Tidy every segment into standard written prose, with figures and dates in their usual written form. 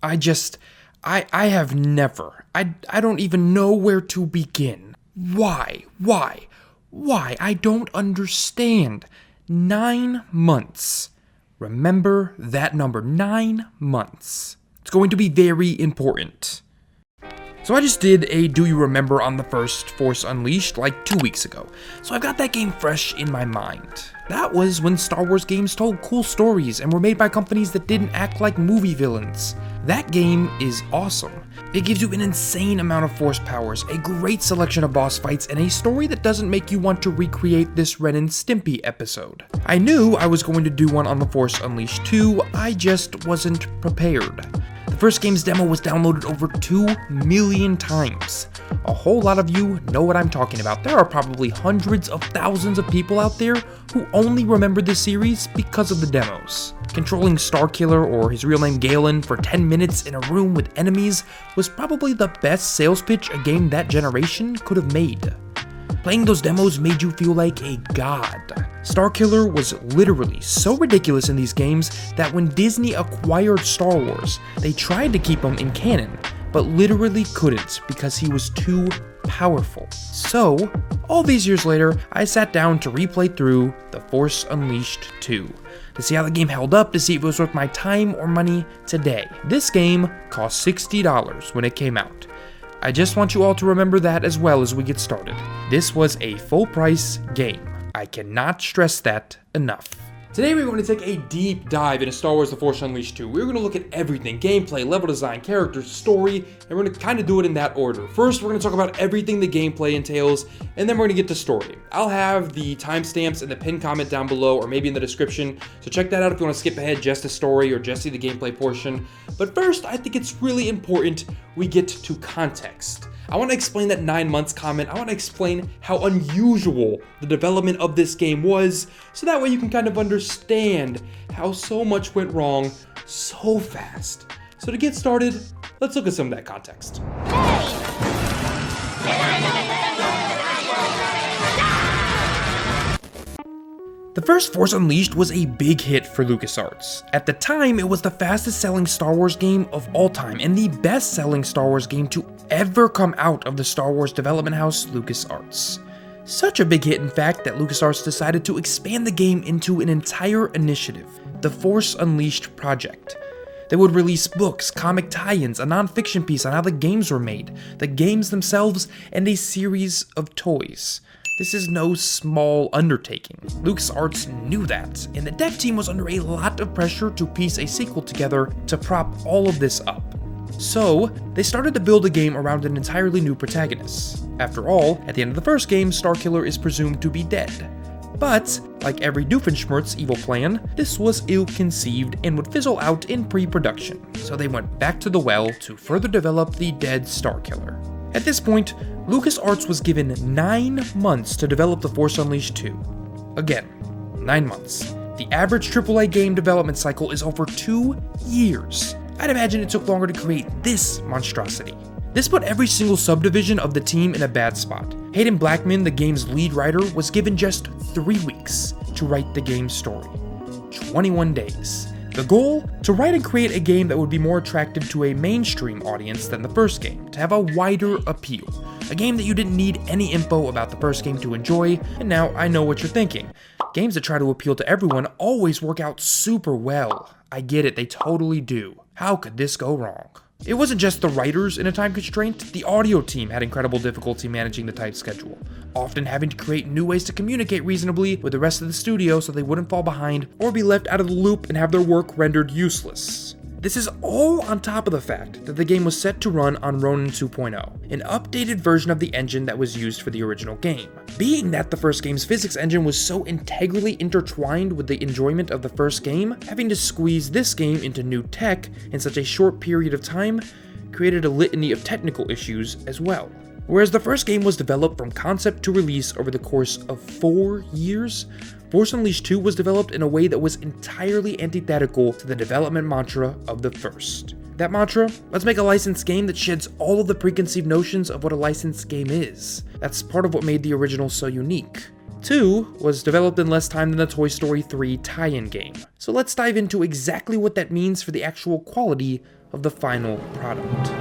I have never. I don't even know where to begin. Why? I don't understand. 9 months. Remember that number, 9 months. It's going to be very important. So I just did a Do You Remember on the first Force Unleashed like 2 weeks ago, so I've got that game fresh in my mind. That was when Star Wars games told cool stories and were made by companies that didn't act like movie villains. That game is awesome. It gives you an insane amount of Force powers, a great selection of boss fights, and a story that doesn't make you want to recreate this Ren and Stimpy episode. I knew I was going to do one on the Force Unleashed 2, I just wasn't prepared. The first game's demo was downloaded over 2 million times. A whole lot of you know what I'm talking about. There are probably hundreds of thousands of people out there who only remember this series because of the demos. Controlling Starkiller, or his real name Galen, for 10 minutes in a room with enemies was probably the best sales pitch a game that generation could have made. Playing those demos made you feel like a god. Starkiller was literally so ridiculous in these games that when Disney acquired Star Wars, they tried to keep him in canon, but literally couldn't because he was too powerful. So, all these years later, I sat down to replay through The Force Unleashed 2, to see how the game held up, to see if it was worth my time or money today. This game cost $60 when it came out. I just want you all to remember that as well as we get started. This was a full price game. I cannot stress that enough. Today we're going to take a deep dive into Star Wars The Force Unleashed 2. We're going to look at everything, gameplay, level design, characters, story, and we're going to kind of do it in that order. First, we're going to talk about everything the gameplay entails, and then we're going to get to story. I'll have the timestamps in the pinned comment down below, or maybe in the description, so check that out if you want to skip ahead just to story or just see the gameplay portion. But first, I think it's really important we get to context. I want to explain that 9 months comment. I want to explain how unusual the development of this game was, so that way you can kind of understand how so much went wrong so fast. So to get started, let's look at some of that context. The first Force Unleashed was a big hit for LucasArts. At the time, it was the fastest selling Star Wars game of all time, and the best selling Star Wars game to ever come out of the Star Wars development house, LucasArts. Such a big hit, in fact, that LucasArts decided to expand the game into an entire initiative, the Force Unleashed Project. They would release books, comic tie-ins, a non-fiction piece on how the games were made, the games themselves, and a series of toys. This is no small undertaking. LucasArts knew that, and the dev team was under a lot of pressure to piece a sequel together to prop all of this up. So, they started to build a game around an entirely new protagonist. After all, at the end of the first game, Starkiller is presumed to be dead. But, like every Doofenshmirtz evil plan, this was ill-conceived and would fizzle out in pre-production, so they went back to the well to further develop the dead Starkiller. At this point, LucasArts was given 9 months to develop The Force Unleashed 2. Again, 9 months. The average AAA game development cycle is over 2 years. I'd imagine it took longer to create this monstrosity. This put every single subdivision of the team in a bad spot. Hayden Blackman, the game's lead writer, was given just 3 weeks to write the game's story. 21 days. The goal? To write and create a game that would be more attractive to a mainstream audience than the first game, to have a wider appeal. A game that you didn't need any info about the first game to enjoy, and now I know what you're thinking. Games that try to appeal to everyone always work out super well. I get it, they totally do. How could this go wrong? It wasn't just the writers in a time constraint, the audio team had incredible difficulty managing the tight schedule, often having to create new ways to communicate reasonably with the rest of the studio so they wouldn't fall behind or be left out of the loop and have their work rendered useless. This is all on top of the fact that the game was set to run on Ronin 2.0, an updated version of the engine that was used for the original game. Being that the first game's physics engine was so integrally intertwined with the enjoyment of the first game, having to squeeze this game into new tech in such a short period of time created a litany of technical issues as well. Whereas the first game was developed from concept to release over the course of 4 years, Force Unleashed 2 was developed in a way that was entirely antithetical to the development mantra of the first. That mantra? Let's make a licensed game that sheds all of the preconceived notions of what a licensed game is. That's part of what made the original so unique. 2 was developed in less time than the Toy Story 3 tie-in game. So let's dive into exactly what that means for the actual quality of the final product.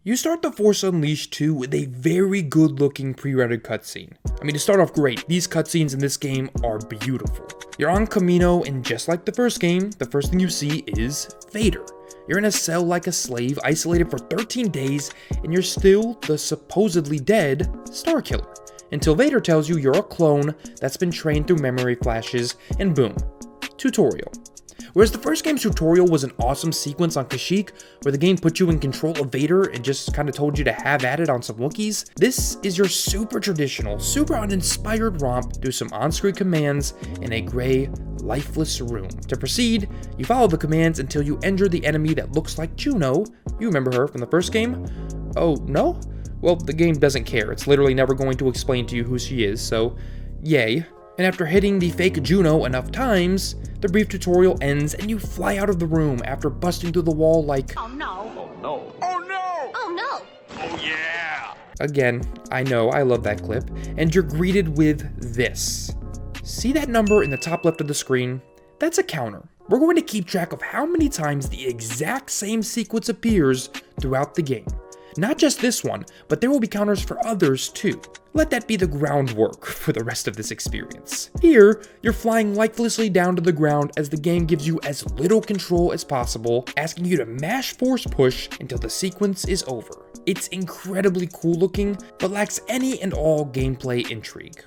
You start The Force Unleashed 2 with a very good looking pre-rendered cutscene. I mean, to start off great, these cutscenes in this game are beautiful. You're on Kamino, and just like the first game, the first thing you see is Vader. You're in a cell like a slave, isolated for 13 days, and you're still the supposedly dead Starkiller. Until Vader tells you you're a clone that's been trained through memory flashes, and boom, tutorial. Whereas the first game's tutorial was an awesome sequence on Kashyyyk, where the game put you in control of Vader and just kind of told you to have at it on some Wookiees, this is your super traditional, super uninspired romp through some on-screen commands in a gray, lifeless room. To proceed, you follow the commands until you enter the enemy that looks like Juno. You remember her from the first game? Oh, no? Well, the game doesn't care. It's literally never going to explain to you who she is, so yay. And after hitting the fake Juno enough times, the brief tutorial ends and you fly out of the room after busting through the wall like, oh no, oh no, oh no, oh no, oh yeah. Again, I know, I love that clip, and you're greeted with this. See that number in the top left of the screen? That's a counter. We're going to keep track of how many times the exact same sequence appears throughout the game. Not just this one, but there will be counters for others too. Let that be the groundwork for the rest of this experience. Here, you're flying lifelessly down to the ground as the game gives you as little control as possible, asking you to mash force push until the sequence is over. It's incredibly cool looking, but lacks any and all gameplay intrigue.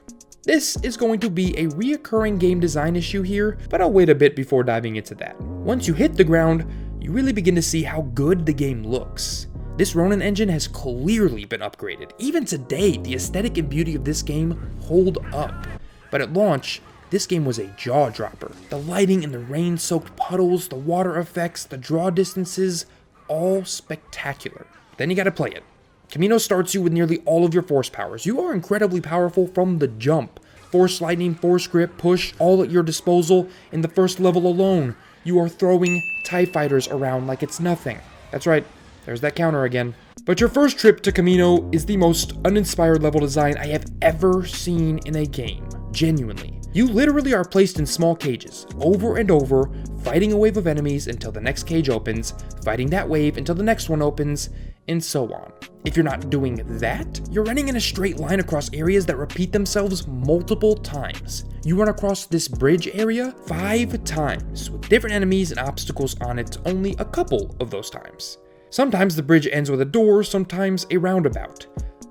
This is going to be a reoccurring game design issue here, but I'll wait a bit before diving into that. Once you hit the ground, you really begin to see how good the game looks. This Ronin engine has clearly been upgraded. Even today, the aesthetic and beauty of this game hold up. But at launch, this game was a jaw-dropper. The lighting in the rain-soaked puddles, the water effects, the draw distances, all spectacular. Then you gotta play it. Kamino starts you with nearly all of your force powers. You are incredibly powerful from the jump. Force lightning, force grip, push, all at your disposal. In the first level alone, you are throwing TIE fighters around like it's nothing. That's right. There's that counter again. But your first trip to Kamino is the most uninspired level design I have ever seen in a game. Genuinely. You literally are placed in small cages, over and over, fighting a wave of enemies until the next cage opens, fighting that wave until the next one opens, and so on. If you're not doing that, you're running in a straight line across areas that repeat themselves multiple times. You run across this bridge area 5 times, with different enemies and obstacles on it only a couple of those times. Sometimes the bridge ends with a door, sometimes a roundabout.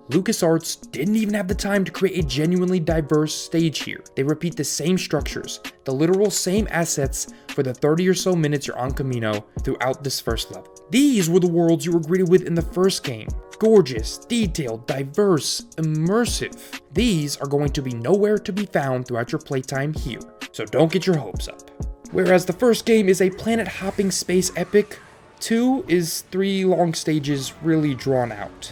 LucasArts didn't even have the time to create a genuinely diverse stage here. They repeat the same structures, the literal same assets for the 30 or so minutes you're on Kamino throughout this first level. These were the worlds you were greeted with in the first game. Gorgeous, detailed, diverse, immersive. These are going to be nowhere to be found throughout your playtime here, so don't get your hopes up. Whereas the first game is a planet-hopping space epic, 2 is 3 long stages really drawn out.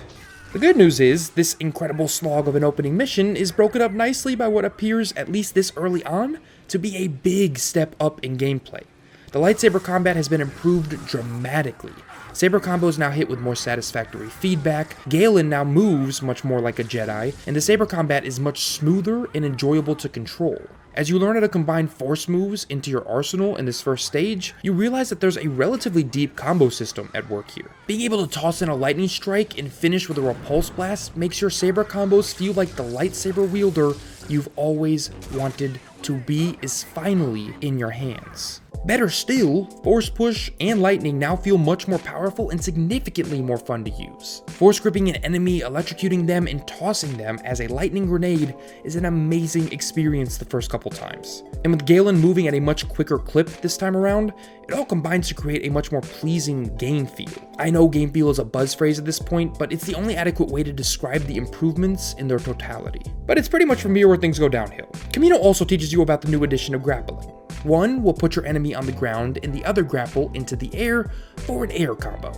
The good news is, this incredible slog of an opening mission is broken up nicely by what appears, at least this early on, to be a big step up in gameplay. The lightsaber combat has been improved dramatically. Saber combos now hit with more satisfactory feedback, Galen now moves much more like a Jedi, and the saber combat is much smoother and enjoyable to control. As you learn how to combine force moves into your arsenal in this first stage, you realize that there's a relatively deep combo system at work here. Being able to toss in a lightning strike and finish with a repulse blast makes your saber combos feel like the lightsaber wielder you've always wanted to be is finally in your hands. Better still, Force Push and Lightning now feel much more powerful and significantly more fun to use. Force gripping an enemy, electrocuting them, and tossing them as a lightning grenade is an amazing experience the first couple times. And with Galen moving at a much quicker clip this time around, it all combines to create a much more pleasing game feel. I know game feel is a buzz phrase at this point, but it's the only adequate way to describe the improvements in their totality. But it's pretty much from here where things go downhill. Kamino also teaches you about the new addition of grappling. One will put your enemy on the ground and the other grapple into the air for an air combo.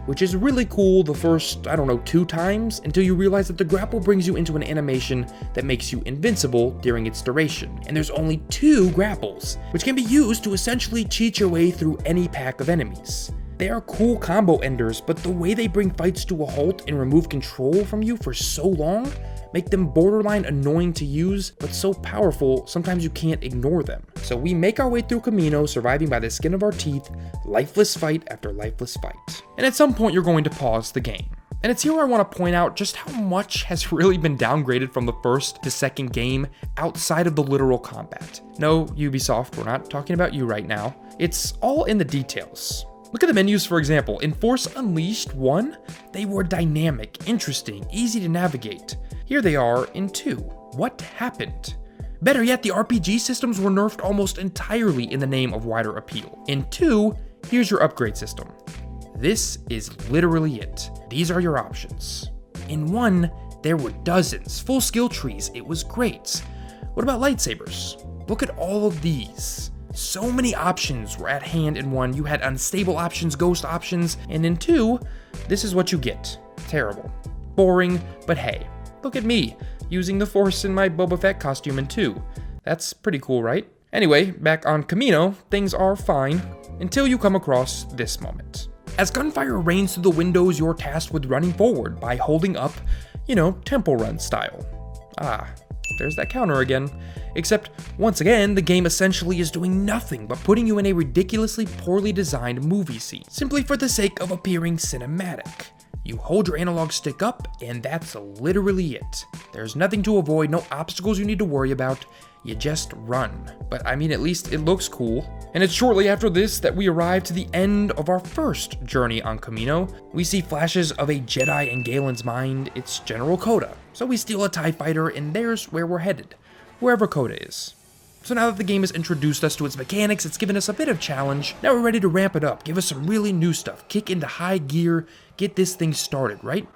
which is really cool the first, I don't know, 2 times, until you realize that the grapple brings you into an animation that makes you invincible during its duration. And there's only 2 grapples, which can be used to essentially cheat your way through any pack of enemies. They are cool combo enders, but the way they bring fights to a halt and remove control from you for so long make them borderline annoying to use, but so powerful sometimes you can't ignore them. So we make our way through Kamino, surviving by the skin of our teeth, lifeless fight after lifeless fight. And at some point you're going to pause the game. And it's here where I want to point out just how much has really been downgraded from the first to second game outside of the literal combat. No, Ubisoft, we're not talking about you right now. It's all in the details. Look at the menus, for example. In Force Unleashed 1, they were dynamic, interesting, easy to navigate. Here they are in 2. What happened? Better yet, the RPG systems were nerfed almost entirely in the name of wider appeal. In 2, here's your upgrade system. This is literally it. These are your options. In 1, there were dozens, full skill trees, it was great. What about lightsabers? Look at all of these. So many options were at hand in 1. You had unstable options, ghost options, and in 2, this is what you get. Terrible. Boring, but hey, look at me, using the Force in my Boba Fett costume in 2. That's pretty cool, right? Anyway, back on Kamino, things are fine, until you come across this moment. As gunfire rains through the windows, you're tasked with running forward by holding up, temple run style. Ah, there's that counter again. Except, once again, the game essentially is doing nothing but putting you in a ridiculously poorly designed movie scene, simply for the sake of appearing cinematic. You hold your analog stick up, and that's literally it. There's nothing to avoid, no obstacles you need to worry about, you just run. But I mean, at least it looks cool. And it's shortly after this that we arrive to the end of our first journey on Kamino. We see flashes of a Jedi in Galen's mind, it's General Coda. So we steal a TIE fighter, and there's where we're headed. Wherever Coda is. So now that the game has introduced us to its mechanics, it's given us a bit of challenge, now we're ready to ramp it up, give us some really new stuff, kick into high gear, get this thing started, right?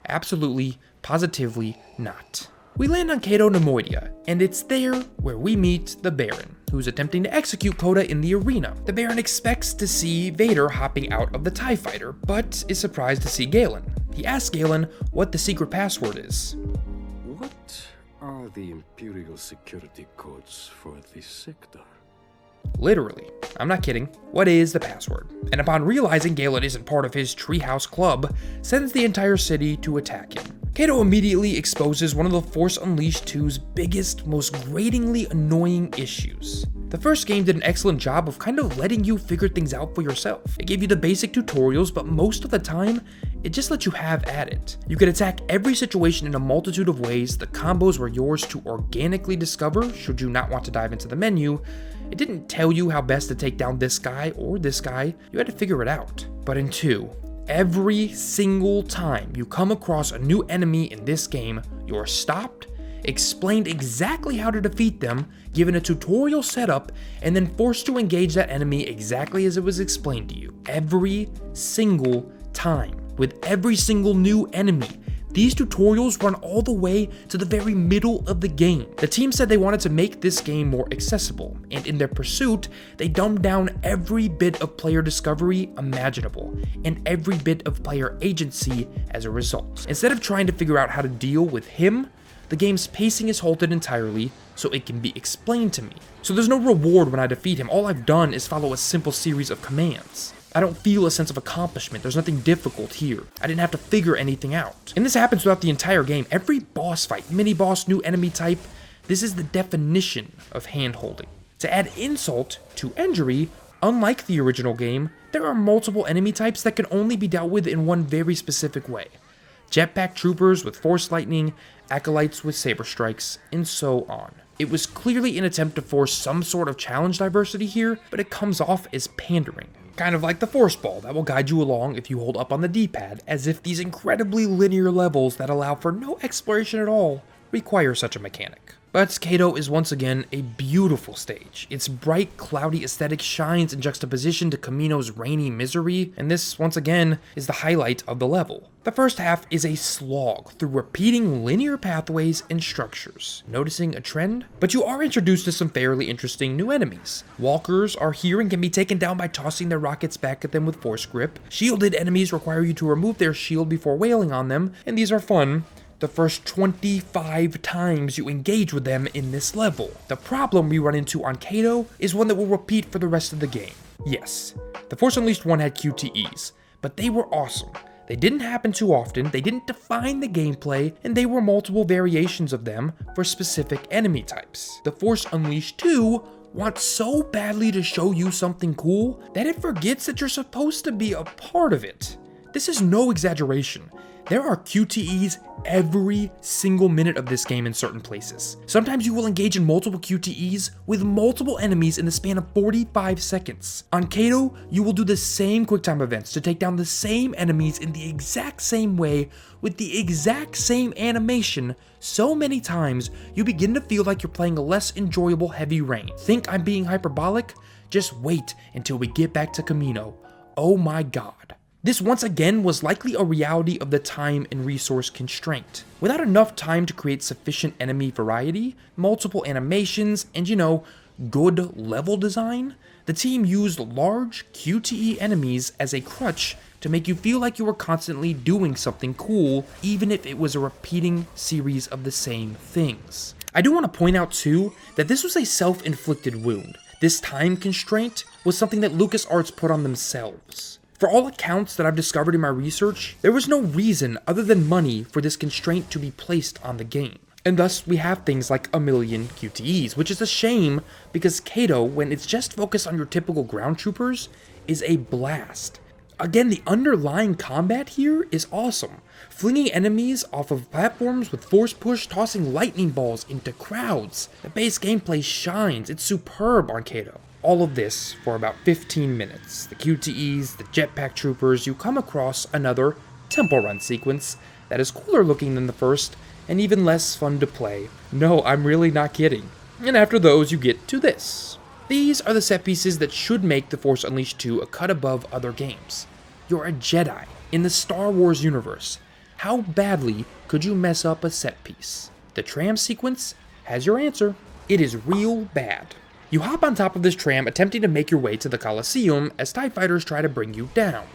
Absolutely, positively not. We land on Cato Nemoidia, and it's there where we meet the Baron, who's attempting to execute Coda in the arena. The Baron expects to see Vader hopping out of the TIE fighter, but is surprised to see Galen. He asks Galen what the secret password is. What are the Imperial security codes for this sector? Literally. I'm not kidding. What is the password? And upon realizing Galen isn't part of his treehouse club, sends the entire city to attack him. Cato immediately exposes one of the Force Unleashed 2's biggest, most gratingly annoying issues. The first game did an excellent job of kind of letting you figure things out for yourself. It gave you the basic tutorials, but most of the time, it just let you have at it. You could attack every situation in a multitude of ways, the combos were yours to organically discover should you not want to dive into the menu. It didn't tell you how best to take down this guy or this guy, you had to figure it out. But in 2, every single time you come across a new enemy in this game, you're stopped, explained exactly how to defeat them, given a tutorial setup, and then forced to engage that enemy exactly as it was explained to you. Every single time, with every single new enemy. These tutorials run all the way to the very middle of the game. The team said they wanted to make this game more accessible, and in their pursuit, they dumbed down every bit of player discovery imaginable, and every bit of player agency as a result. Instead of trying to figure out how to deal with him, the game's pacing is halted entirely so it can be explained to me. So there's no reward when I defeat him, all I've done is follow a simple series of commands. I don't feel a sense of accomplishment, there's nothing difficult here. I didn't have to figure anything out. And this happens throughout the entire game. Every boss fight, mini-boss, new enemy type, this is the definition of hand-holding. To add insult to injury, unlike the original game, there are multiple enemy types that can only be dealt with in one very specific way. Jetpack troopers with force lightning, acolytes with saber strikes, and so on. It was clearly an attempt to force some sort of challenge diversity here, but it comes off as pandering. Kind of like the force ball that will guide you along if you hold up on the D-pad, as if these incredibly linear levels that allow for no exploration at all require such a mechanic. But Kato is once again a beautiful stage. Its bright, cloudy aesthetic shines in juxtaposition to Kamino's rainy misery, and this, once again, is the highlight of the level. The first half is a slog through repeating linear pathways and structures. Noticing a trend? But you are introduced to some fairly interesting new enemies. Walkers are here and can be taken down by tossing their rockets back at them with force grip. Shielded enemies require you to remove their shield before wailing on them, and these are fun the first 25 times you engage with them in this level. The problem we run into on Kato is one that will repeat for the rest of the game. Yes, The Force Unleashed 1 had QTEs, but they were awesome. They didn't happen too often, they didn't define the gameplay, and they were multiple variations of them for specific enemy types. The Force Unleashed 2 wants so badly to show you something cool that it forgets that you're supposed to be a part of it. This is no exaggeration. There are QTEs every single minute of this game in certain places. Sometimes you will engage in multiple QTEs with multiple enemies in the span of 45 seconds. On Kato, you will do the same QuickTime events to take down the same enemies in the exact same way with the exact same animation so many times you begin to feel like you're playing a less enjoyable Heavy Rain. Think I'm being hyperbolic? Just wait until we get back to Kamino. Oh my god. This once again was likely a reality of the time and resource constraint. Without enough time to create sufficient enemy variety, multiple animations, and good level design, the team used large QTE enemies as a crutch to make you feel like you were constantly doing something cool, even if it was a repeating series of the same things. I do want to point out too that this was a self-inflicted wound. This time constraint was something that LucasArts put on themselves. For all accounts that I've discovered in my research, there was no reason other than money for this constraint to be placed on the game. And thus, we have things like a million QTEs, which is a shame because Kato, when it's just focused on your typical ground troopers, is a blast. Again, the underlying combat here is awesome. Flinging enemies off of platforms with force push, tossing lightning balls into crowds. The base gameplay shines, it's superb on Kato. All of this for about 15 minutes. The QTEs, the jetpack troopers, you come across another temple run sequence that is cooler looking than the first and even less fun to play. No, I'm really not kidding. And after those, you get to this. These are the set pieces that should make The Force Unleashed 2 a cut above other games. You're a Jedi in the Star Wars universe. How badly could you mess up a set piece? The tram sequence has your answer. It is real bad. You hop on top of this tram attempting to make your way to the Colosseum as TIE fighters try to bring you down.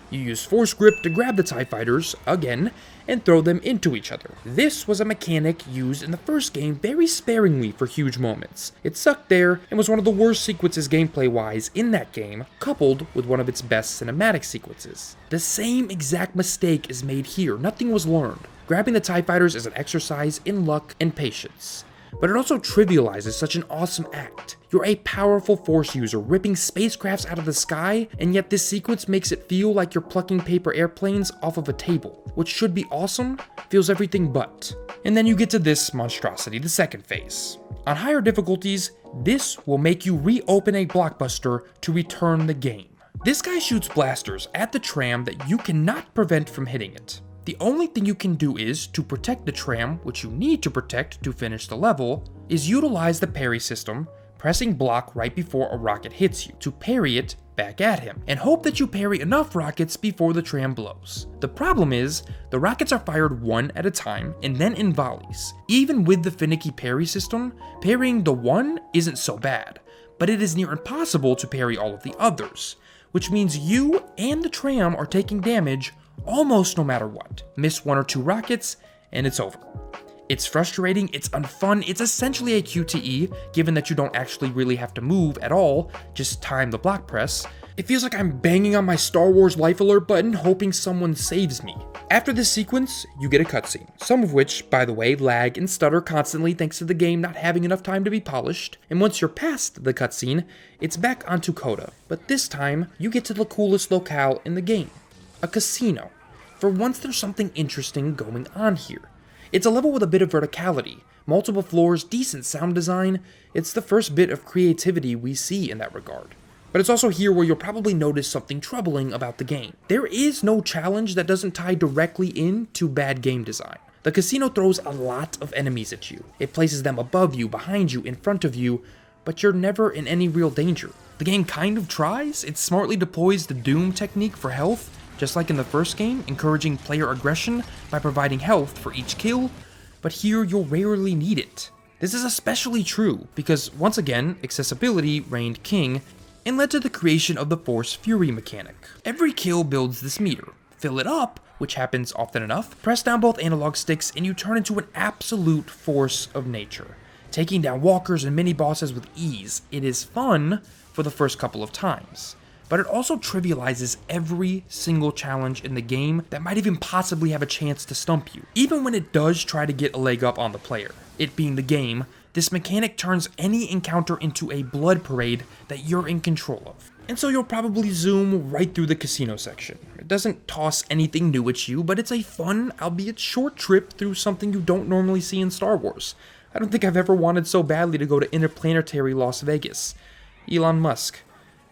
You use force grip to grab the TIE fighters, again, and throw them into each other. This was a mechanic used in the first game very sparingly for huge moments. It sucked there and was one of the worst sequences gameplay-wise in that game, coupled with one of its best cinematic sequences. The same exact mistake is made here, nothing was learned. Grabbing the TIE fighters is an exercise in luck and patience. But it also trivializes such an awesome act. You're a powerful force user ripping spacecrafts out of the sky, and yet this sequence makes it feel like you're plucking paper airplanes off of a table. Which should be awesome, feels everything but. And then you get to this monstrosity, the second phase. On higher difficulties, this will make you reopen a blockbuster to return the game. This guy shoots blasters at the tram that you cannot prevent from hitting it. The only thing you can do is, to protect the tram, which you need to protect to finish the level, is utilize the parry system, pressing block right before a rocket hits you, to parry it back at him, and hope that you parry enough rockets before the tram blows. The problem is, the rockets are fired one at a time, and then in volleys. Even with the finicky parry system, parrying the one isn't so bad, but it is near impossible to parry all of the others, which means you and the tram are taking damage almost no matter what. Miss one or two rockets, and it's over. It's frustrating, it's unfun, it's essentially a QTE, given that you don't actually really have to move at all, just time the block press. It feels like I'm banging on my Star Wars life alert button hoping someone saves me. After this sequence, you get a cutscene, some of which, by the way, lag and stutter constantly thanks to the game not having enough time to be polished, and once you're past the cutscene, it's back onto Coda, but this time, you get to the coolest locale in the game. A casino. For once there's something interesting going on here. It's a level with a bit of verticality, multiple floors, decent sound design. It's the first bit of creativity we see in that regard. But it's also here where you'll probably notice something troubling about the game. There is no challenge that doesn't tie directly into bad game design. The casino throws a lot of enemies at you. It places them above you, behind you, in front of you, but you're never in any real danger. The game kind of tries. It smartly deploys the Doom technique for health, just like in the first game, encouraging player aggression by providing health for each kill, but here you'll rarely need it. This is especially true because, once again, accessibility reigned king and led to the creation of the Force Fury mechanic. Every kill builds this meter. Fill it up, which happens often enough, press down both analog sticks and you turn into an absolute force of nature, taking down walkers and mini-bosses with ease. It is fun for the first couple of times, but it also trivializes every single challenge in the game that might even possibly have a chance to stump you, even when it does try to get a leg up on the player. It being the game, this mechanic turns any encounter into a blood parade that you're in control of. And so you'll probably zoom right through the casino section. It doesn't toss anything new at you, but it's a fun, albeit short trip through something you don't normally see in Star Wars. I don't think I've ever wanted so badly to go to interplanetary Las Vegas. Elon Musk,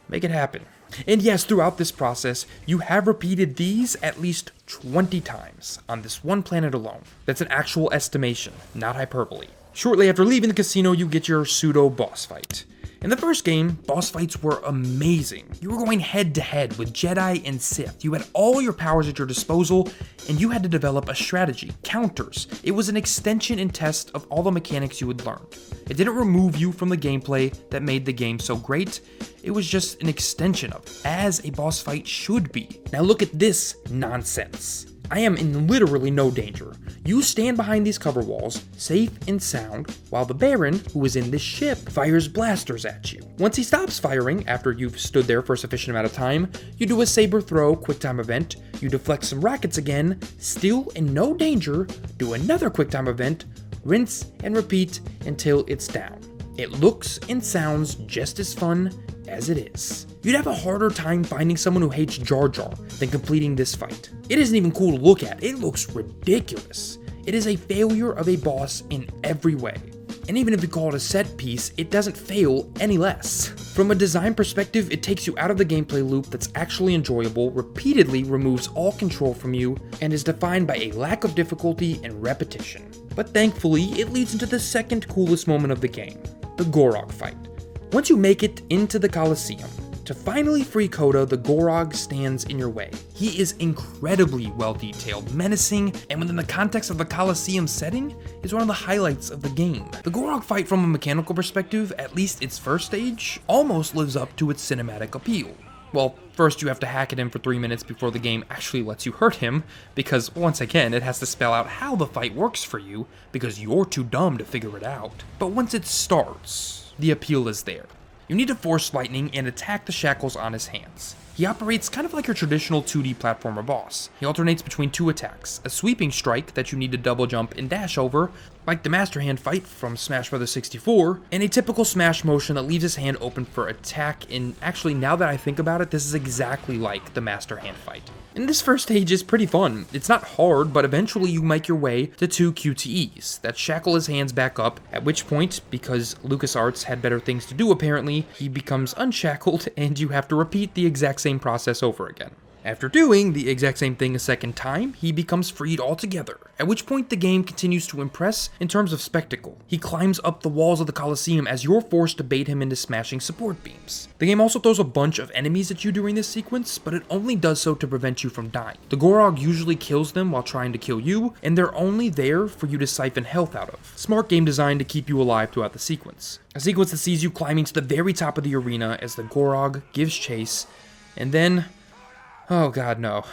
make it happen. And yes, throughout this process, you have repeated these at least 20 times on this one planet alone. That's an actual estimation, not hyperbole. Shortly after leaving the casino, you get your pseudo boss fight. In the first game, boss fights were amazing. You were going head to head with Jedi and Sith. You had all your powers at your disposal, and you had to develop a strategy, counters. It was an extension and test of all the mechanics you had learned. It didn't remove you from the gameplay that made the game so great. It was just an extension of it, as a boss fight should be. Now look at this nonsense. I am in literally no danger. You stand behind these cover walls, safe and sound, while the Baron, who is in this ship, fires blasters at you. Once he stops firing, after you've stood there for a sufficient amount of time, you do a saber throw QuickTime event, you deflect some rockets again, still in no danger, do another QuickTime event, rinse and repeat until it's down. It looks and sounds just as fun as it is. You'd have a harder time finding someone who hates Jar Jar than completing this fight. It isn't even cool to look at, it looks ridiculous. It is a failure of a boss in every way. And even if you call it a set piece, it doesn't fail any less. From a design perspective, it takes you out of the gameplay loop that's actually enjoyable, repeatedly removes all control from you, and is defined by a lack of difficulty and repetition. But thankfully, it leads into the second coolest moment of the game, the Gorog fight. Once you make it into the Colosseum, to finally free Coda, the Gorog stands in your way. He is incredibly well detailed, menacing, and within the context of the Colosseum setting, is one of the highlights of the game. The Gorog fight from a mechanical perspective, at least its first stage, almost lives up to its cinematic appeal. Well, first you have to hack at him for 3 minutes before the game actually lets you hurt him, because once again it has to spell out how the fight works for you, because you're too dumb to figure it out. But once it starts, the appeal is there. You need to force lightning and attack the shackles on his hands. He operates kind of like your traditional 2D platformer boss. He alternates between two attacks, a sweeping strike that you need to double jump and dash over, like the Master Hand fight from Smash Bros. 64, and a typical smash motion that leaves his hand open for attack, and actually now that I think about it, this is exactly like the Master Hand fight. And this first stage is pretty fun. It's not hard, but eventually you make your way to 2 QTEs that shackle his hands back up, at which point, because LucasArts had better things to do apparently, he becomes unshackled and you have to repeat the exact same process over again. After doing the exact same thing a second time, he becomes freed altogether, at which point the game continues to impress in terms of spectacle. He climbs up the walls of the Colosseum as you're forced to bait him into smashing support beams. The game also throws a bunch of enemies at you during this sequence, but it only does so to prevent you from dying. The Gorog usually kills them while trying to kill you, and they're only there for you to siphon health out of. Smart game design to keep you alive throughout the sequence. A sequence that sees you climbing to the very top of the arena as the Gorog gives chase, and then... oh god, no.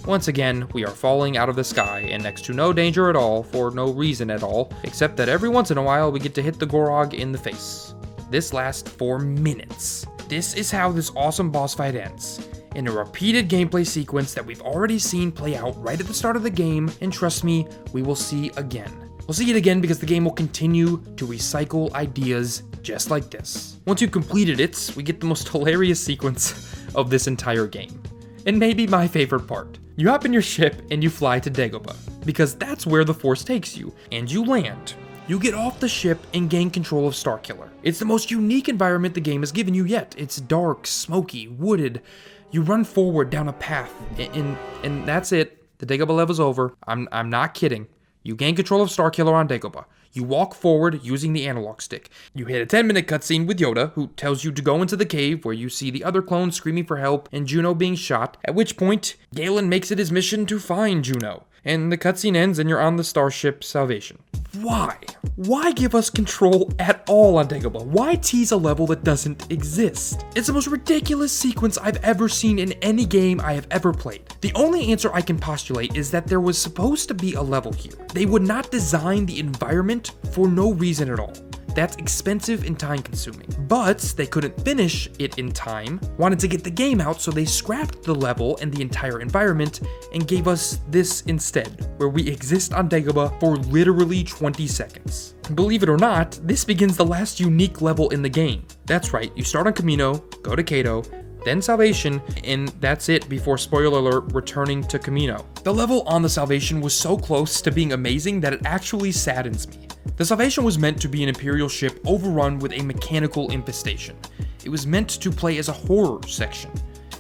Once again, we are falling out of the sky in next to no danger at all, for no reason at all, except that every once in a while we get to hit the Gorog in the face. This lasts for minutes. This is how this awesome boss fight ends, in a repeated gameplay sequence that we've already seen play out right at the start of the game, and trust me, we will see again. We'll see it again because the game will continue to recycle ideas just like this. Once you've completed it, we get the most hilarious sequence of this entire game. And maybe my favorite part. You hop in your ship and you fly to Dagobah, because that's where the Force takes you, and you land. You get off the ship and gain control of Starkiller. It's the most unique environment the game has given you yet. It's dark, smoky, wooded. You run forward down a path, and that's it. The Dagobah level's over. I'm not kidding. You gain control of Starkiller on Dagobah. You walk forward using the analog stick. You hit a 10-minute cutscene with Yoda, who tells you to go into the cave where you see the other clones screaming for help and Juno being shot, at which point, Galen makes it his mission to find Juno. And the cutscene ends and you're on the starship Salvation. Why? Why give us control at all on Dagobah? Why tease a level that doesn't exist? It's the most ridiculous sequence I've ever seen in any game I have ever played. The only answer I can postulate is that there was supposed to be a level here. They would not design the environment for no reason at all. That's expensive and time consuming. But they couldn't finish it in time, wanted to get the game out, so they scrapped the level and the entire environment and gave us this instead, where we exist on Dagobah for literally 20 seconds. Believe it or not, this begins the last unique level in the game. That's right, you start on Kamino, go to Cato, then Salvation, and that's it before, spoiler alert, returning to Kamino. The level on the Salvation was so close to being amazing that it actually saddens me. The Salvation was meant to be an Imperial ship overrun with a mechanical infestation. It was meant to play as a horror section.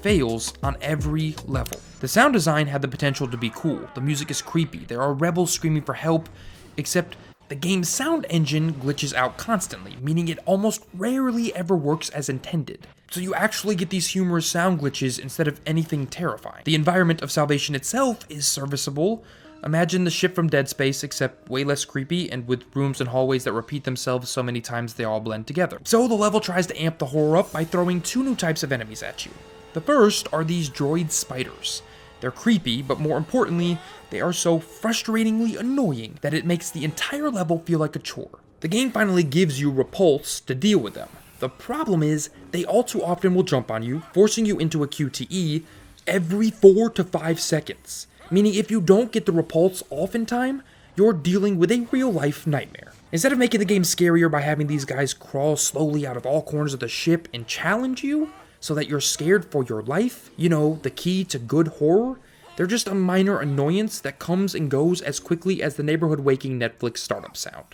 Fails on every level. The sound design had the potential to be cool. The music is creepy. There are rebels screaming for help, except the game's sound engine glitches out constantly, meaning it almost rarely ever works as intended. So you actually get these humorous sound glitches instead of anything terrifying. The environment of Salvation itself is serviceable. Imagine the ship from Dead Space, except way less creepy and with rooms and hallways that repeat themselves so many times they all blend together. So the level tries to amp the horror up by throwing two new types of enemies at you. The first are these droid spiders. They're creepy, but more importantly, they are so frustratingly annoying that it makes the entire level feel like a chore. The game finally gives you Repulse to deal with them. The problem is, they all too often will jump on you, forcing you into a QTE every 4 to 5 seconds. Meaning if you don't get the Repulse off in time, you're dealing with a real-life nightmare. Instead of making the game scarier by having these guys crawl slowly out of all corners of the ship and challenge you, so that you're scared for your life, you know, the key to good horror, they're just a minor annoyance that comes and goes as quickly as the neighborhood waking Netflix startup sound.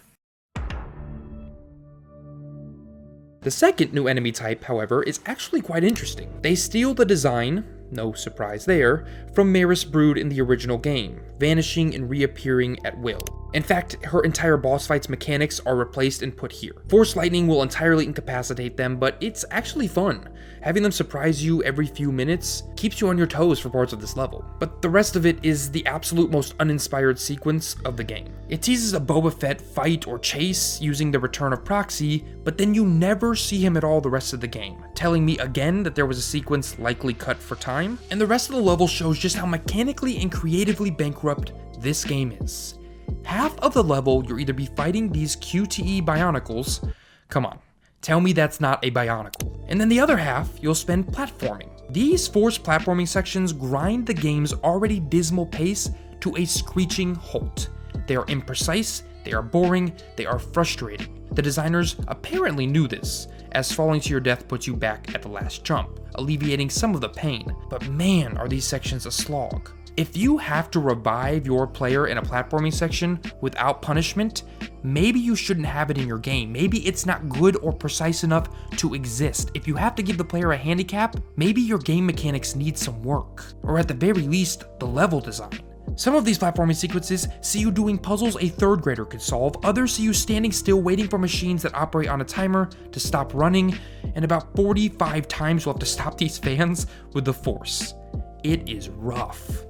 The second new enemy type, however, is actually quite interesting. They steal the design, no surprise there, from Maris Brood in the original game, vanishing and reappearing at will. In fact, her entire boss fight's mechanics are replaced and put here. Force lightning will entirely incapacitate them, but it's actually fun. Having them surprise you every few minutes keeps you on your toes for parts of this level. But the rest of it is the absolute most uninspired sequence of the game. It teases a Boba Fett fight or chase using the return of Proxy, but then you never see him at all the rest of the game, telling me again that there was a sequence likely cut for time, and the rest of the level shows just how mechanically and creatively bankrupt this game is. Half of the level you'll either be fighting these QTE Bionicles, come on, tell me that's not a Bionicle, and then the other half you'll spend platforming. These forced platforming sections grind the game's already dismal pace to a screeching halt. They are imprecise, they are boring, they are frustrating. The designers apparently knew this, as falling to your death puts you back at the last jump, alleviating some of the pain, but man are these sections a slog. If you have to revive your player in a platforming section without punishment, maybe you shouldn't have it in your game. Maybe it's not good or precise enough to exist. If you have to give the player a handicap, maybe your game mechanics need some work, or at the very least, the level design. Some of these platforming sequences see you doing puzzles a third grader could solve, others see you standing still waiting for machines that operate on a timer to stop running, and about 45 times you'll have to stop these fans with the Force. It is rough.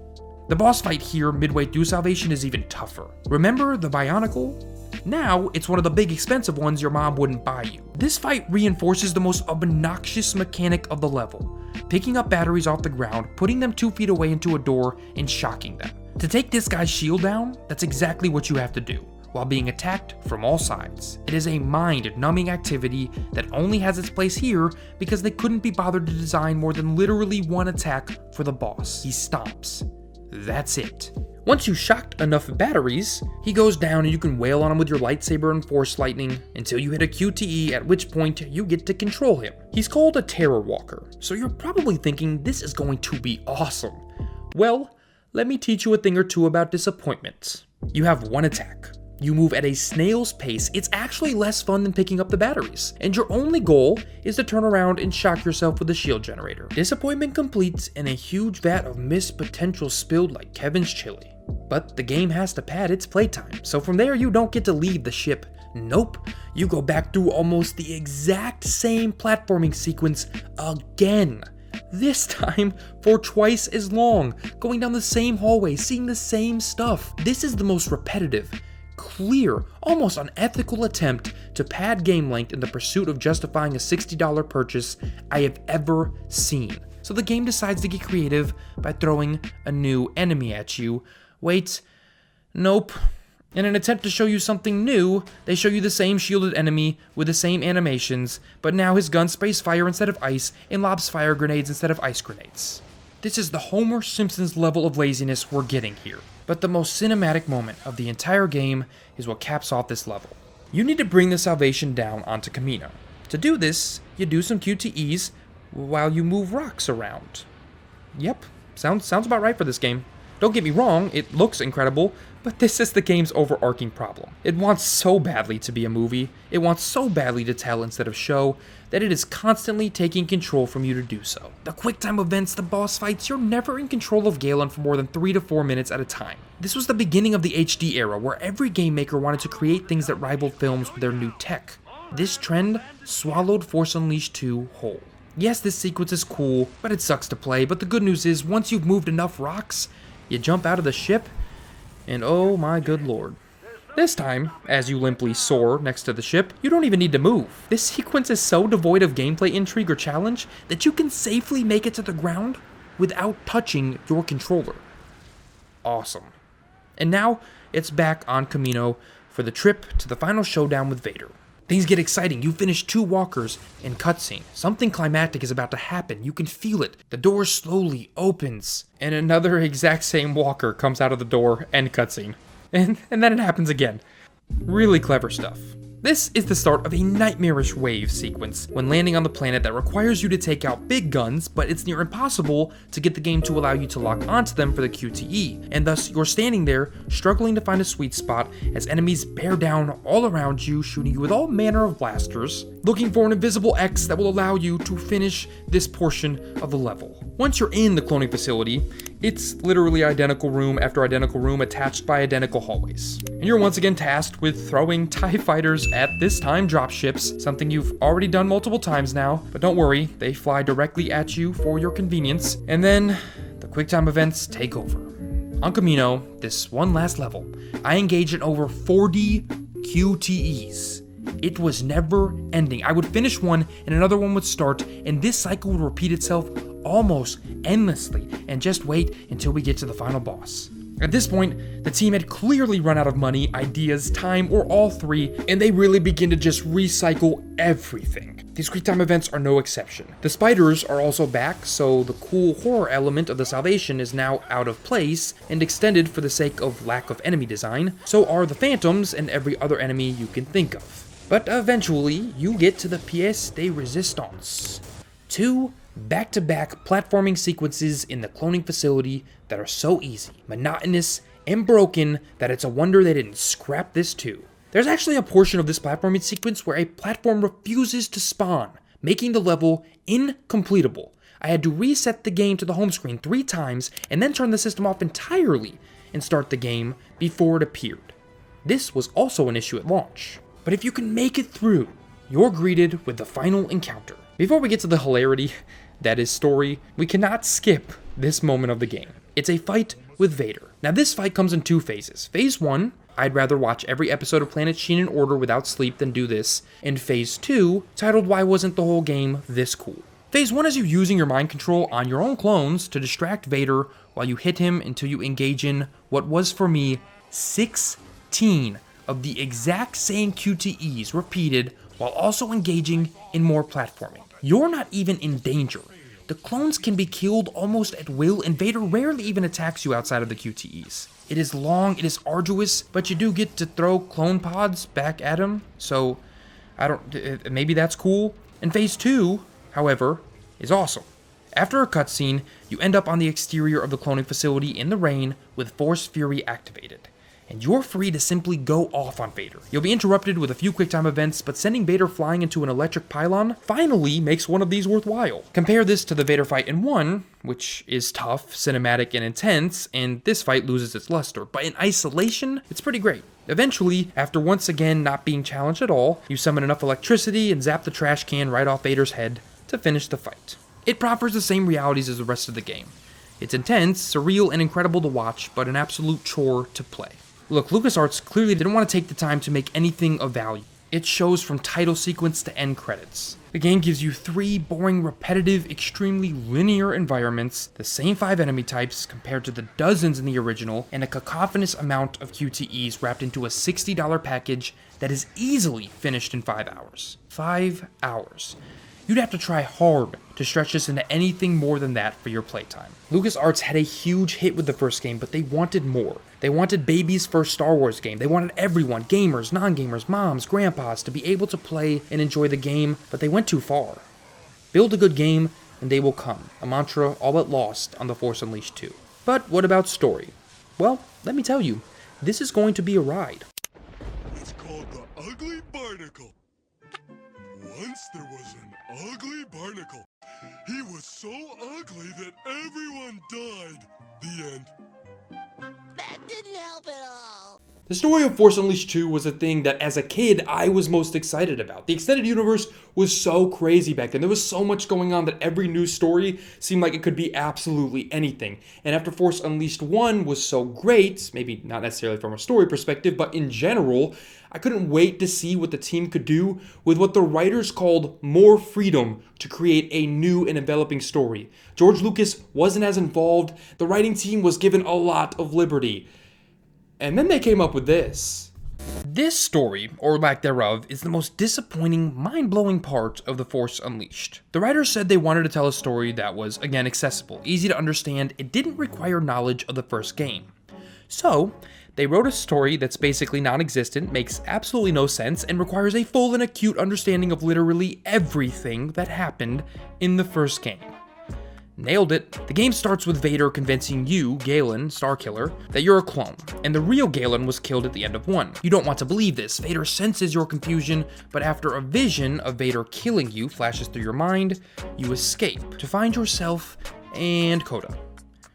The boss fight here midway through Salvation is even tougher. Remember the Bionicle? Now, it's one of the big expensive ones your mom wouldn't buy you. This fight reinforces the most obnoxious mechanic of the level, picking up batteries off the ground, putting them 2 feet away into a door, and shocking them. To take this guy's shield down, that's exactly what you have to do, while being attacked from all sides. It is a mind-numbing activity that only has its place here because they couldn't be bothered to design more than literally one attack for the boss. He stomps. That's it. Once you shocked enough batteries, he goes down and you can wail on him with your lightsaber and force lightning until you hit a QTE, at which point you get to control him. He's called a Terror Walker, so you're probably thinking this is going to be awesome. Well, let me teach you a thing or two about disappointment. You have one attack. You move at a snail's pace. It's actually less fun than picking up the batteries, and your only goal is to turn around and shock yourself with a shield generator. Disappointment completes and a huge vat of missed potential spilled like Kevin's chili. But the game has to pad its playtime, so from there you don't get to leave the ship. Nope, you go back through almost the exact same platforming sequence again. This time for twice as long, going down the same hallway, seeing the same stuff. This is the most repetitive, clear, almost unethical attempt to pad game length in the pursuit of justifying a $60 purchase I have ever seen. So the game decides to get creative by throwing a new enemy at you. Wait, nope. In an attempt to show you something new, they show you the same shielded enemy with the same animations, but now his gun sprays fire instead of ice and lobs fire grenades instead of ice grenades. This is the Homer Simpson's level of laziness we're getting here. But the most cinematic moment of the entire game is what caps off this level. You need to bring the Salvation down onto Kamino. To do this, you do some QTEs while you move rocks around. Yep, sounds about right for this game. Don't get me wrong, it looks incredible, but this is the game's overarching problem. It wants so badly to be a movie, it wants so badly to tell instead of show, that it is constantly taking control from you to do so. The quick time events, the boss fights, you're never in control of Galen for more than 3 to 4 minutes at a time. This was the beginning of the HD era, where every game maker wanted to create things that rivaled films with their new tech. This trend swallowed Force Unleashed 2 whole. Yes, this sequence is cool, but it sucks to play, but the good news is, once you've moved enough rocks, you jump out of the ship, and oh my good lord. This time, as you limply soar next to the ship, you don't even need to move. This sequence is so devoid of gameplay intrigue or challenge that you can safely make it to the ground without touching your controller. Awesome. And now, it's back on Kamino for the trip to the final showdown with Vader. Things get exciting. You finish 2 walkers in cutscene. Something climactic is about to happen. You can feel it. The door slowly opens, and another exact same walker comes out of the door and cutscene. And then it happens again. Really clever stuff. This is the start of a nightmarish wave sequence when landing on the planet that requires you to take out big guns, but it's near impossible to get the game to allow you to lock onto them for the QTE, and thus you're standing there struggling to find a sweet spot as enemies bear down all around you, shooting you with all manner of blasters, looking for an invisible X that will allow you to finish this portion of the level. Once you're in the cloning facility, it's literally identical room after identical room attached by identical hallways. And you're once again tasked with throwing TIE fighters at this time dropships, something you've already done multiple times now, but don't worry, they fly directly at you for your convenience. And then the QuickTime events take over. On Kamino, this one last level, I engaged in over 40 QTEs. It was never ending. I would finish one and another one would start, and this cycle would repeat itself almost endlessly, and just wait until we get to the final boss. At this point, the team had clearly run out of money, ideas, time, or all three, and they really begin to just recycle everything. These QuickTime events are no exception. The spiders are also back, so the cool horror element of the Salvation is now out of place and extended for the sake of lack of enemy design. So are the phantoms and every other enemy you can think of. But eventually, you get to the pièce de résistance. 2 back-to-back platforming sequences in the cloning facility that are so easy, monotonous, and broken that it's a wonder they didn't scrap this too. There's actually a portion of this platforming sequence where a platform refuses to spawn, making the level incompletable. I had to reset the game to the home screen 3 times and then turn the system off entirely and start the game before it appeared. This was also an issue at launch. But if you can make it through, you're greeted with the final encounter. Before we get to the hilarity that is story, we cannot skip this moment of the game. It's a fight with Vader. Now this fight comes in 2 phases. Phase 1, I'd rather watch every episode of Planet Sheen in order without sleep than do this. And Phase 2, titled Why Wasn't the Whole Game This Cool? Phase 1 is you using your mind control on your own clones to distract Vader while you hit him until you engage in what was for me 16 of the exact same QTEs repeated while also engaging in more platforming. You're not even in danger. The clones can be killed almost at will, and Vader rarely even attacks you outside of the QTEs. It is long, it is arduous, but you do get to throw clone pods back at him, so maybe that's cool. And Phase 2, however, is awesome. After a cutscene, you end up on the exterior of the cloning facility in the rain with Force Fury activated. and you're free to simply go off on Vader. You'll be interrupted with a few quick-time events, but sending Vader flying into an electric pylon finally makes one of these worthwhile. Compare this to the Vader fight in 1, which is tough, cinematic, and intense, and this fight loses its luster, but in isolation, it's pretty great. Eventually, after once again not being challenged at all, you summon enough electricity and zap the trash can right off Vader's head to finish the fight. It proffers the same realities as the rest of the game. It's intense, surreal, and incredible to watch, but an absolute chore to play. Look, LucasArts clearly didn't want to take the time to make anything of value. It shows from title sequence to end credits. The game gives you 3 boring, repetitive, extremely linear environments, the same 5 enemy types compared to the dozens in the original, and a cacophonous amount of QTEs wrapped into a $60 package that is easily finished in 5 hours. 5 hours. You'd have to try hard to stretch this into anything more than that for your playtime. LucasArts had a huge hit with the first game, but they wanted more. They wanted baby's first Star Wars game. They wanted everyone, gamers, non-gamers, moms, grandpas, to be able to play and enjoy the game, but they went too far. Build a good game, and they will come. A mantra all but lost on The Force Unleashed 2. But what about story? Well, let me tell you, this is going to be a ride. It's called the Ugly Barnacle. Once there was an ugly barnacle. He was so ugly that everyone died. The end. That didn't help at all. The story of Force Unleashed 2 was a thing that as a kid I was most excited about. The extended universe was so crazy back then. There was so much going on that every new story seemed like it could be absolutely anything. And after Force Unleashed 1 was so great, maybe not necessarily from a story perspective, but in general, I couldn't wait to see what the team could do with what the writers called more freedom to create a new and enveloping story. George Lucas wasn't as involved. The writing team was given a lot of liberty. And then they came up with this. This story, or lack thereof, is the most disappointing, mind-blowing part of The Force Unleashed. The writers said they wanted to tell a story that was, again, accessible, easy to understand, it didn't require knowledge of the first game. So, they wrote a story that's basically non-existent, makes absolutely no sense, and requires a full and acute understanding of literally everything that happened in the first game. Nailed it. The game starts with Vader convincing you, Galen, Starkiller, that you're a clone, and the real Galen was killed at the end of 1. You don't want to believe this. Vader senses your confusion, but after a vision of Vader killing you flashes through your mind, you escape to find yourself and Coda.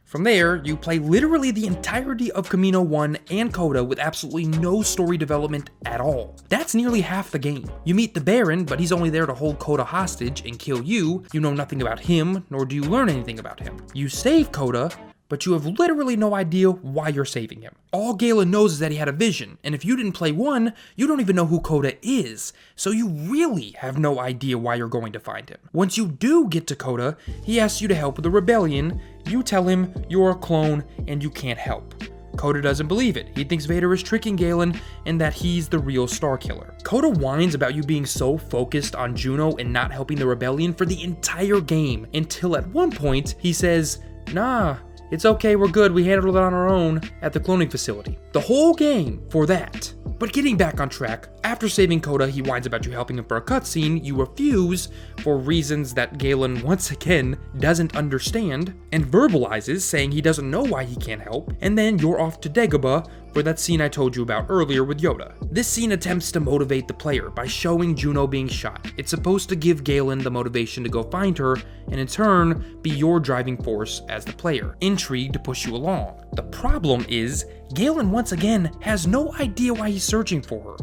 From there, you play literally the entirety of Kamino 1 and Coda with absolutely no story development at all. That's nearly half the game. You meet the Baron, but he's only there to hold Coda hostage and kill you. You know nothing about him, nor do you learn anything about him. You save Coda, but you have literally no idea why you're saving him. All Galen knows is that he had a vision, and if you didn't play 1, you don't even know who Coda is, so you really have no idea why you're going to find him. Once you do get to Coda, he asks you to help with the rebellion. You tell him you're a clone and you can't help. Coda doesn't believe it. He thinks Vader is tricking Galen and that he's the real Starkiller. Coda whines about you being so focused on Juno and not helping the rebellion for the entire game, until at one point he says, "Nah, it's okay, we're good, we handled it on our own at the cloning facility." The whole game for that. But getting back on track, after saving Coda, he whines about you helping him for a cutscene. You refuse for reasons that Galen, once again, doesn't understand, and verbalizes, saying he doesn't know why he can't help, and then you're off to Dagobah for that scene I told you about earlier with Yoda. This scene attempts to motivate the player by showing Juno being shot. It's supposed to give Galen the motivation to go find her, and in turn, be your driving force as the player, intrigued to push you along. The problem is, Galen once again has no idea why he's searching for her.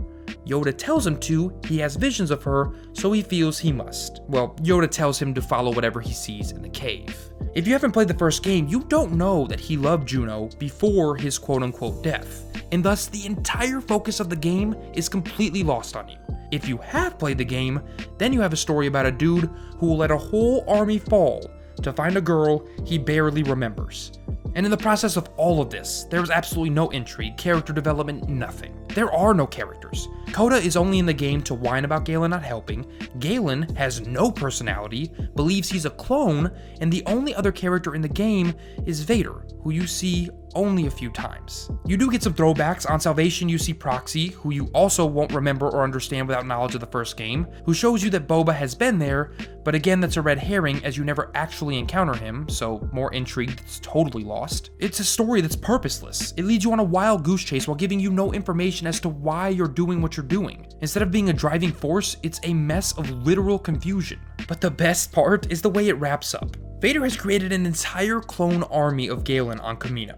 Yoda tells him to, he has visions of her, so he feels he must. Well, Yoda tells him to follow whatever he sees in the cave. If you haven't played the first game, you don't know that he loved Juno before his quote-unquote death, and thus the entire focus of the game is completely lost on you. If you have played the game, then you have a story about a dude who will let a whole army fall to find a girl he barely remembers. And in the process of all of this, there was absolutely no intrigue, character development, nothing. There are no characters. Coda is only in the game to whine about Galen not helping, Galen has no personality, believes he's a clone, and the only other character in the game is Vader, who you see only a few times. You do get some throwbacks. On Salvation, you see Proxy, who you also won't remember or understand without knowledge of the first game, who shows you that Boba has been there, but again, that's a red herring as you never actually encounter him, so more intrigue that's totally lost. It's a story that's purposeless. It leads you on a wild goose chase while giving you no information as to why you're doing what you're doing. Instead of being a driving force, it's a mess of literal confusion. But the best part is the way it wraps up. Vader has created an entire clone army of Galen on Kamino.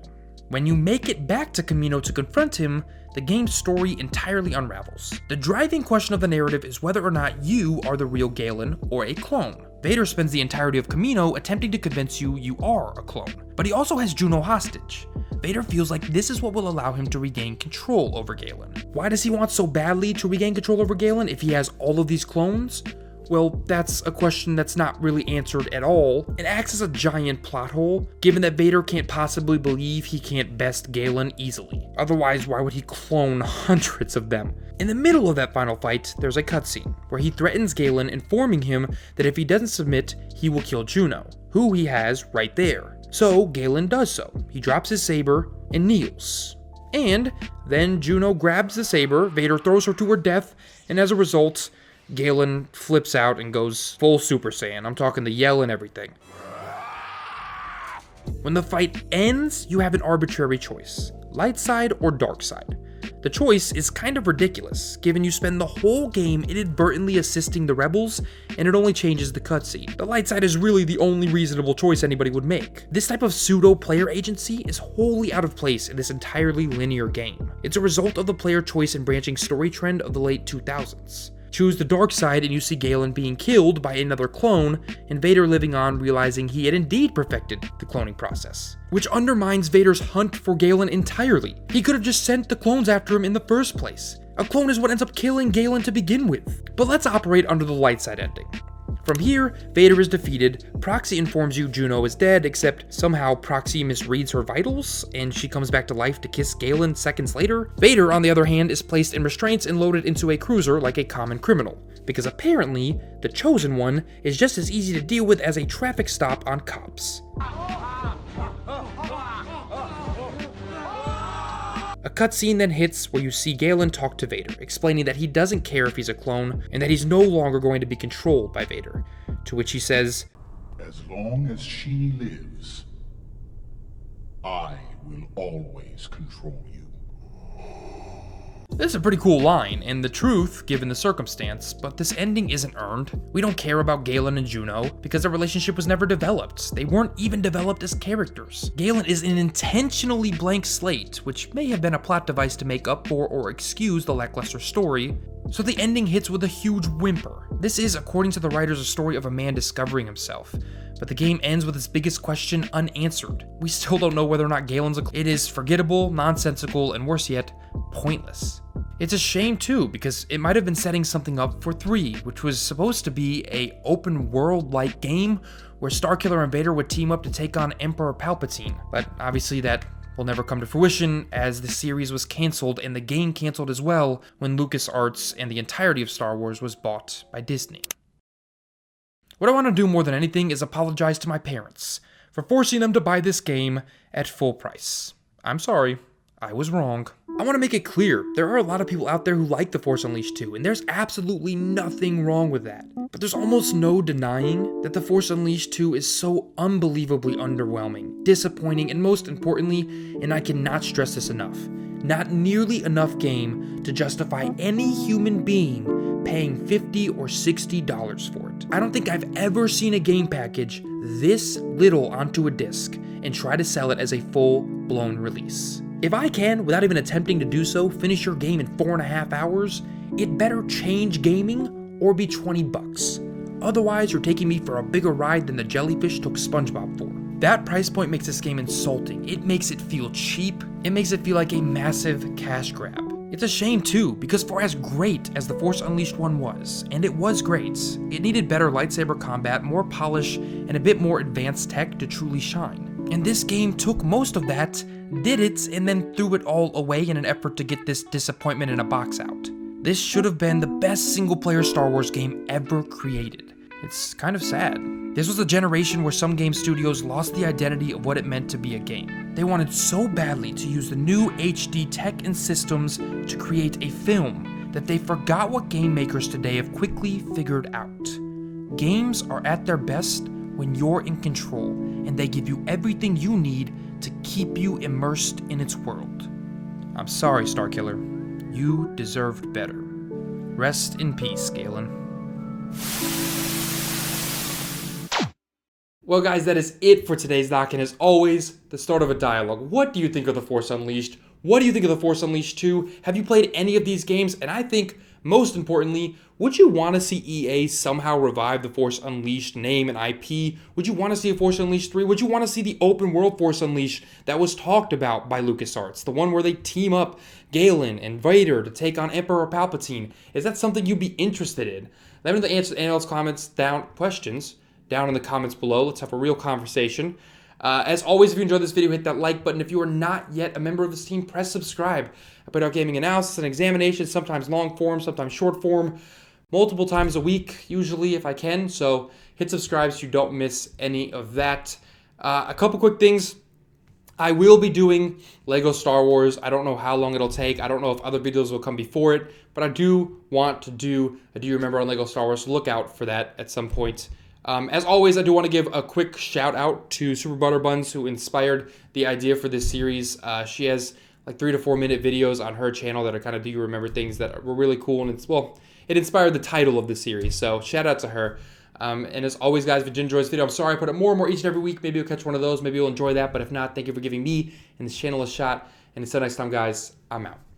When you make it back to Kamino to confront him, the game's story entirely unravels. The driving question of the narrative is whether or not you are the real Galen or a clone. Vader spends the entirety of Kamino attempting to convince you you are a clone, but he also has Juno hostage. Vader feels like this is what will allow him to regain control over Galen. Why does he want so badly to regain control over Galen if he has all of these clones? Well, that's a question that's not really answered at all. It acts as a giant plot hole, given that Vader can't possibly believe he can't best Galen easily. Otherwise, why would he clone hundreds of them? In the middle of that final fight, there's a cutscene, where he threatens Galen, informing him that if he doesn't submit, he will kill Juno, who he has right there. So, Galen does so. He drops his saber and kneels. And then Juno grabs the saber, Vader throws her to her death, and as a result, Galen flips out and goes full Super Saiyan. I'm talking the yell and everything. When the fight ends, you have an arbitrary choice: light side or dark side. The choice is kind of ridiculous, given you spend the whole game inadvertently assisting the rebels, and it only changes the cutscene. The light side is really the only reasonable choice anybody would make. This type of pseudo-player agency is wholly out of place in this entirely linear game. It's a result of the player choice and branching story trend of the late 2000s. Choose the dark side and you see Galen being killed by another clone, and Vader living on, realizing he had indeed perfected the cloning process, which undermines Vader's hunt for Galen entirely. He could have just sent the clones after him in the first place. A clone is what ends up killing Galen to begin with. But let's operate under the light side ending. From here, Vader is defeated, Proxy informs you Juno is dead, except somehow Proxy misreads her vitals, and she comes back to life to kiss Galen seconds later. Vader, on the other hand, is placed in restraints and loaded into a cruiser like a common criminal, because apparently, the Chosen One is just as easy to deal with as a traffic stop on cops. A cutscene then hits where you see Galen talk to Vader, explaining that he doesn't care if he's a clone, and that he's no longer going to be controlled by Vader, to which he says, "As long as she lives, I will always control you." This is a pretty cool line, and the truth, given the circumstance, but this ending isn't earned. We don't care about Galen and Juno, because their relationship was never developed. They weren't even developed as characters. Galen is an intentionally blank slate, which may have been a plot device to make up for or excuse the lackluster story, so the ending hits with a huge whimper. This is, according to the writers, a story of a man discovering himself, but the game ends with its biggest question unanswered. We still don't know whether or not Galen's a clone. It is forgettable, nonsensical, and worse yet, pointless. It's a shame too, because it might have been setting something up for 3, which was supposed to be a open world-like game where Starkiller and Vader would team up to take on Emperor Palpatine, but obviously that will never come to fruition as the series was canceled and the game canceled as well when LucasArts and the entirety of Star Wars was bought by Disney. What I want to do more than anything is apologize to my parents for forcing them to buy this game at full price. I'm sorry, I was wrong. I want to make it clear, there are a lot of people out there who like The Force Unleashed 2, and there's absolutely nothing wrong with that. But there's almost no denying that The Force Unleashed 2 is so unbelievably underwhelming, disappointing, and most importantly, and I cannot stress this enough, not nearly enough game to justify any human being paying $50 or $60 for it. I don't think I've ever seen a game package this little onto a disc and try to sell it as a full-blown release. If I can, without even attempting to do so, finish your game in 4.5 hours, it better change gaming or be $20. Otherwise, you're taking me for a bigger ride than the jellyfish took SpongeBob for. That price point makes this game insulting. It makes it feel cheap. It makes it feel like a massive cash grab. It's a shame too, because for as great as The Force Unleashed 1 was, and it was great, it needed better lightsaber combat, more polish, and a bit more advanced tech to truly shine. And this game took most of that, did it, and then threw it all away in an effort to get this disappointment in a box out. This should have been the best single-player Star Wars game ever created. It's kind of sad. This was a generation where some game studios lost the identity of what it meant to be a game. They wanted so badly to use the new HD tech and systems to create a film that they forgot what game makers today have quickly figured out. Games are at their best when you're in control, and they give you everything you need to keep you immersed in its world. I'm sorry, Starkiller. You deserved better. Rest in peace, Galen. Well, guys, that is it for today's doc, and as always, the start of a dialogue. What do you think of The Force Unleashed? What do you think of The Force Unleashed 2? Have you played any of these games? And I think, most importantly, would you want to see EA somehow revive the Force Unleashed name and IP? Would you want to see a Force Unleashed 3? Would you want to see the open world Force Unleashed that was talked about by LucasArts? The one where they team up Galen and Vader to take on Emperor Palpatine? Is that something you'd be interested in? Let me know the answers to any of those questions down in the comments below. Let's have a real conversation. As always, if you enjoyed this video, hit that like button. If you are not yet a member of this team, press subscribe. I put out gaming analysis and examinations, sometimes long form, sometimes short form, multiple times a week, usually if I can. So hit subscribe so you don't miss any of that. A couple quick things. I will be doing Lego Star Wars. I don't know how long it'll take. I don't know if other videos will come before it, but I do want to do a Do You Remember on Lego Star Wars. So look out for that at some point. As always, I do want to give a quick shout out to Super Butter Buns, who inspired the idea for this series. She has like 3 to 4 minute videos on her channel that are kind of Do You Remember things that were really cool, and it inspired the title of the series. So shout out to her. And as always, guys, if you did enjoy this video, I'm sorry I put up more and more each and every week. Maybe you'll catch one of those. Maybe you'll enjoy that. But if not, thank you for giving me and this channel a shot. And until next time, guys, I'm out.